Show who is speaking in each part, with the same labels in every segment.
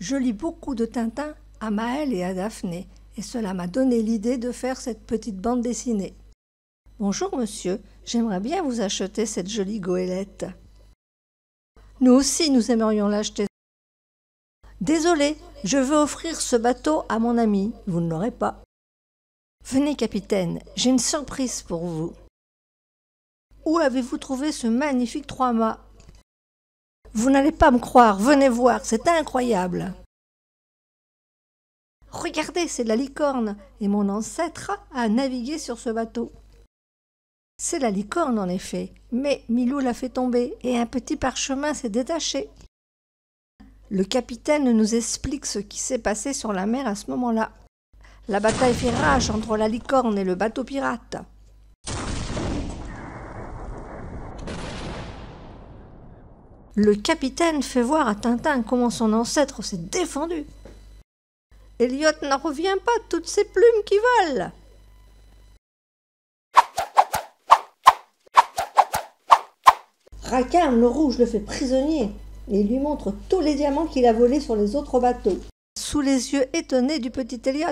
Speaker 1: Je lis beaucoup de Tintin à Maëlle et à Daphné, et cela m'a donné l'idée de faire cette petite bande dessinée. Bonjour monsieur, j'aimerais bien vous acheter cette jolie goélette. Nous aussi, nous aimerions l'acheter. Désolé, je veux offrir ce bateau à mon ami, vous ne l'aurez pas. Venez capitaine, j'ai une surprise pour vous. Où avez-vous trouvé ce magnifique 3-mâts? Vous n'allez pas me croire, venez voir, c'est incroyable. Regardez, c'est la licorne, et mon ancêtre a navigué sur ce bateau. C'est la licorne en effet, mais Milou l'a fait tomber, et un petit parchemin s'est détaché. Le capitaine nous explique ce qui s'est passé sur la mer à ce moment-là. La bataille fait rage entre la licorne et le bateau pirate. Le capitaine fait voir à Tintin comment son ancêtre s'est défendu. Elliot n'en revient pas de toutes ces plumes qui volent. Racarne le rouge le fait prisonnier et lui montre tous les diamants qu'il a volés sur les autres bateaux, sous les yeux étonnés du petit Elliot.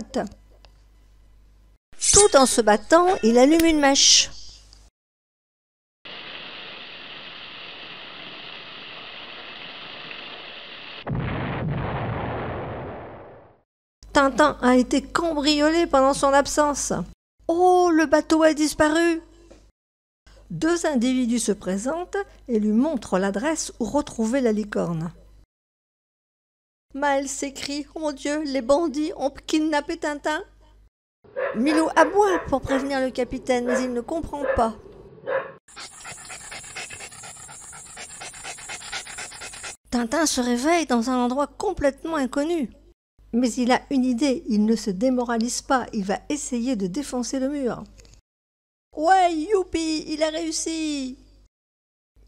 Speaker 1: Tout en se battant, il allume une mèche. Tintin a été cambriolé pendant son absence. Oh, le bateau a disparu! Deux individus se présentent et lui montrent l'adresse où retrouver la licorne. Maëlle s'écrie « Oh mon Dieu, les bandits ont kidnappé Tintin !» Milou aboie pour prévenir le capitaine, mais il ne comprend pas. Tintin se réveille dans un endroit complètement inconnu. Mais il a une idée, il ne se démoralise pas, il va essayer de défoncer le mur. Ouais, youpi, il a réussi!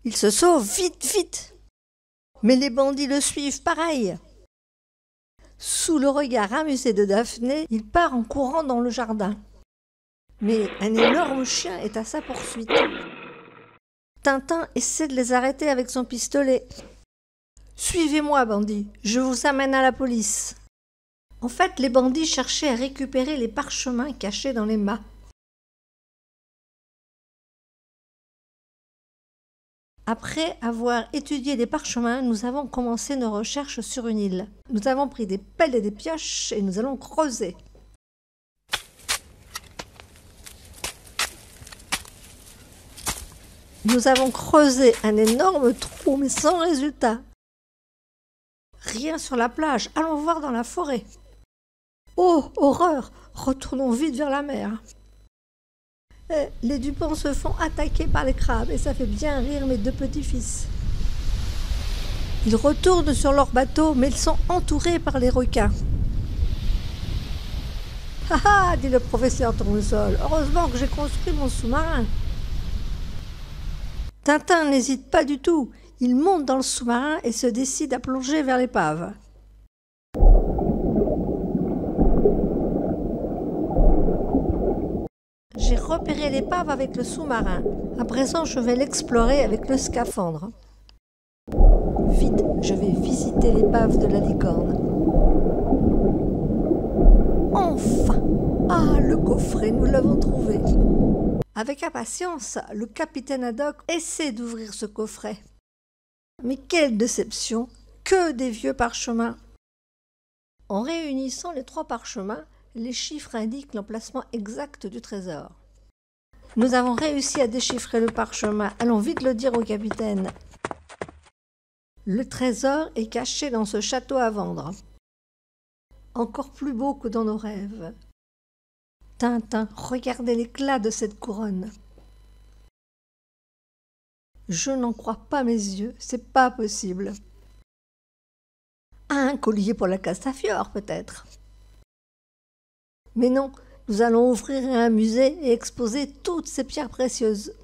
Speaker 1: Il se sauve, vite, vite! Mais les bandits le suivent, pareil. Sous le regard amusé de Daphné, il part en courant dans le jardin. Mais un énorme chien est à sa poursuite. Tintin essaie de les arrêter avec son pistolet. Suivez-moi, bandits, je vous amène à la police. En fait, les bandits cherchaient à récupérer les parchemins cachés dans les mâts. Après avoir étudié les parchemins, nous avons commencé nos recherches sur une île. Nous avons pris des pelles et des pioches et nous allons creuser. Nous avons creusé un énorme trou, mais sans résultat. Rien sur la plage, allons voir dans la forêt. Oh, horreur! Retournons vite vers la mer. Les Dupont se font attaquer par les crabes et ça fait bien rire mes deux petits-fils. Ils retournent sur leur bateau, mais ils sont entourés par les requins. « Ha ha !» dit le professeur Tournesol. « Heureusement que j'ai construit mon sous-marin. » Tintin n'hésite pas du tout. Il monte dans le sous-marin et se décide à plonger vers l'épave. J'ai repéré l'épave avec le sous-marin. À présent, je vais l'explorer avec le scaphandre. Vite, je vais visiter l'épave de la licorne. Enfin! Ah, le coffret, nous l'avons trouvé. Avec impatience, le capitaine Haddock essaie d'ouvrir ce coffret. Mais quelle déception! Que des vieux parchemins! En réunissant les 3 parchemins, les chiffres indiquent l'emplacement exact du trésor. Nous avons réussi à déchiffrer le parchemin. Allons vite le dire au capitaine. Le trésor est caché dans ce château à vendre. Encore plus beau que dans nos rêves. Tintin, regardez l'éclat de cette couronne. Je n'en crois pas mes yeux, c'est pas possible. Un collier pour la Castafiore, peut-être. Mais non, nous allons ouvrir un musée et exposer toutes ces pierres précieuses.